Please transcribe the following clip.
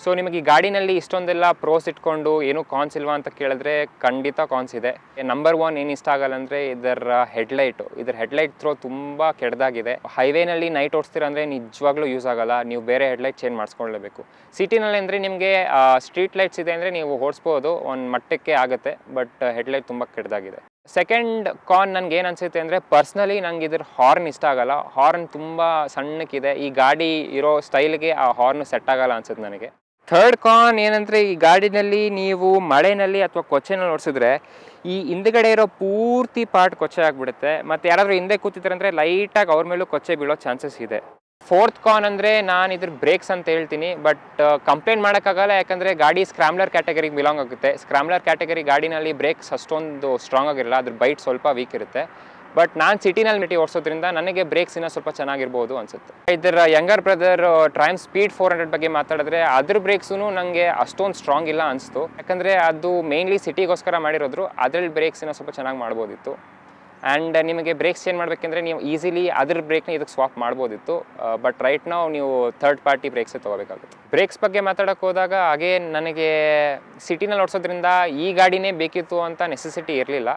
So ನಿಮಗೆ ಈ ಗಾಡಿನಲ್ಲಿ ಇಷ್ಟೊಂದೆಲ್ಲ ಪ್ರೋಸ್ ಇಟ್ಕೊಂಡು ಏನು ಕಾನ್ಸ್ ಇಲ್ವಾ ಅಂತ ಕೇಳಿದ್ರೆ ಖಂಡಿತ ಕಾನ್ಸ್ ಇದೆ. ನಂಬರ್ 1 ಏನು ಇಷ್ಟ ಆಗಲ್ಲ ಅಂದರೆ ಇದರ ಹೆಡ್ಲೈಟ್ ಥ್ರೋ ತುಂಬ ಕೆಟ್ಟದಾಗಿದೆ. ಹೈವೇನಲ್ಲಿ ನೈಟ್ ಓಡಿಸ್ತೀರ ಅಂದರೆ ನಿಜವಾಗ್ಲೂ ಯೂಸ್ ಆಗಲ್ಲ, ನೀವು ಬೇರೆ ಹೆಡ್ಲೈಟ್ ಚೇಂಜ್ ಮಾಡಿಸ್ಕೊಳ್ಳೇಬೇಕು. ಸಿಟಿನಲ್ಲಿ ಅಂದರೆ ನಿಮಗೆ ಸ್ಟ್ರೀಟ್ ಲೈಟ್ಸ್ ಇದೆ ಅಂದರೆ ನೀವು ಓಡಿಸ್ಬೋದು, ಒಂದು ಮಟ್ಟಕ್ಕೆ ಆಗುತ್ತೆ, ಬಟ್ ಹೆಡ್ಲೈಟ್ ತುಂಬ ಕೆಟ್ಟದಾಗಿದೆ. ಸೆಕೆಂಡ್ ಕಾನ್ ನನಗೆ ಏನು ಅನಿಸುತ್ತೆ ಅಂದರೆ ಪರ್ಸ್ನಲಿ ನಂಗೆ ಇದ್ರ ಹಾರ್ನ್ ಇಷ್ಟ ಆಗಲ್ಲ. ಹಾರ್ನ್ ತುಂಬ ಸಣ್ಣಕ್ಕಿದೆ, ಈ ಗಾಡಿ ಇರೋ ಸ್ಟೈಲ್ಗೆ ಆ ಹಾರ್ನ್ ಸೆಟ್ ಆಗಲ್ಲ ಅನ್ಸುತ್ತೆ ನನಗೆ. ಥರ್ಡ್ ಕಾನ್ ಏನಂದರೆ ಈ ಗಾಡಿನಲ್ಲಿ ನೀವು ಮಳೆಯಲ್ಲಿ ಅಥವಾ ಕೊಚ್ಚೆನಲ್ಲಿ ಓಡಿಸಿದ್ರೆ ಈ ಹಿಂದ್ಗಡೆ ಇರೋ ಪೂರ್ತಿ ಪಾರ್ಟ್ ಕೊಚ್ಚೆ ಆಗಿಬಿಡುತ್ತೆ, ಮತ್ತು ಯಾರಾದರೂ ಹಿಂದೆ ಕೂತಿದ್ದಾರೆ ಅಂದರೆ ಲೈಟಾಗಿ ಅವ್ರ ಮೇಲೂ ಕೊಚ್ಚೆ ಬೀಳೋ ಚಾನ್ಸಸ್ ಇದೆ. ಫೋರ್ತ್ ಕಾನ್ ಅಂದರೆ ನಾನು ಇದ್ರ ಬ್ರೇಕ್ಸ್ ಅಂತ ಹೇಳ್ತೀನಿ, ಬಟ್ ಕಂಪ್ಲೇಂಟ್ ಮಾಡೋಕ್ಕಾಗಲ್ಲ, ಯಾಕಂದರೆ ಗಾಡಿ ಸ್ಕ್ರಾಮ್ಲರ್ ಕ್ಯಾಟಗರಿಗೆ ಬಿಲಾಂಗ್ ಆಗುತ್ತೆ. ಸ್ಕ್ರಾಮ್ಲರ್ ಕ್ಯಾಟಗರಿ ಗಾಡಿನಲ್ಲಿ ಬ್ರೇಕ್ಸ್ ಅಷ್ಟೊಂದು ಸ್ಟ್ರಾಂಗ್ ಆಗಿರಲ್ಲ, ಅದ್ರ ಬೈಟ್ ಸ್ವಲ್ಪ ವೀಕ್ ಇರುತ್ತೆ. ಬಟ್ ನಾನು ಸಿಟಿನಲ್ಲಿ ಓಡಿಸೋದ್ರಿಂದ ನನಗೆ ಬ್ರೇಕ್ಸ್ ಇನ್ನೂ ಸ್ವಲ್ಪ ಚೆನ್ನಾಗಿರ್ಬೋದು ಅನಿಸುತ್ತೆ. ಇದರ ಯಂಗರ್ ಬ್ರದರ್ ಟ್ರಯಂಫ್ ಸ್ಪೀಡ್ 400 ಬಗ್ಗೆ ಮಾತಾಡಿದ್ರೆ ಅದ್ರ ಬ್ರೇಕ್ಸೂ ನನಗೆ ಅಷ್ಟೊಂದು ಸ್ಟ್ರಾಂಗ್ ಇಲ್ಲ ಅನಿಸ್ತು, ಯಾಕಂದರೆ ಅದು ಮೇನ್ಲಿ ಸಿಟಿಗೋಸ್ಕರ ಮಾಡಿರೋದ್ರು, ಅದರಲ್ಲಿ ಬ್ರೇಕ್ಸ್ ಇನ್ನೂ ಸ್ವಲ್ಪ ಚೆನ್ನಾಗಿ ಮಾಡ್ಬೋದಿತ್ತು. ಆ್ಯಂಡ್ ನಿಮಗೆ ಬ್ರೇಕ್ಸ್ ಚೇಂಜ್ ಮಾಡಬೇಕಂದ್ರೆ ನೀವು ಈಸಿಲಿ ಅದ್ರ ಬ್ರೇಕ್ನ ಇದಕ್ಕೆ ಸ್ವಾಪ್ ಮಾಡ್ಬೋದಿತ್ತು, ಬಟ್ ರೈಟ್ ನಾವು ನೀವು ಥರ್ಡ್ ಪಾರ್ಟಿ ಬ್ರೇಕ್ಸೇ ತೊಗೋಬೇಕಾಗುತ್ತೆ. ಬ್ರೇಕ್ಸ್ ಬಗ್ಗೆ ಮಾತಾಡೋಕೆ ಹೋದಾಗ ಹಾಗೇ ನನಗೆ ಸಿಟಿನಲ್ಲಿ ಓಡಿಸೋದ್ರಿಂದ ಈ ಗಾಡಿನೇ ಬೇಕಿತ್ತು ಅಂತ ನೆಸೆಸಿಟಿ ಇರಲಿಲ್ಲ.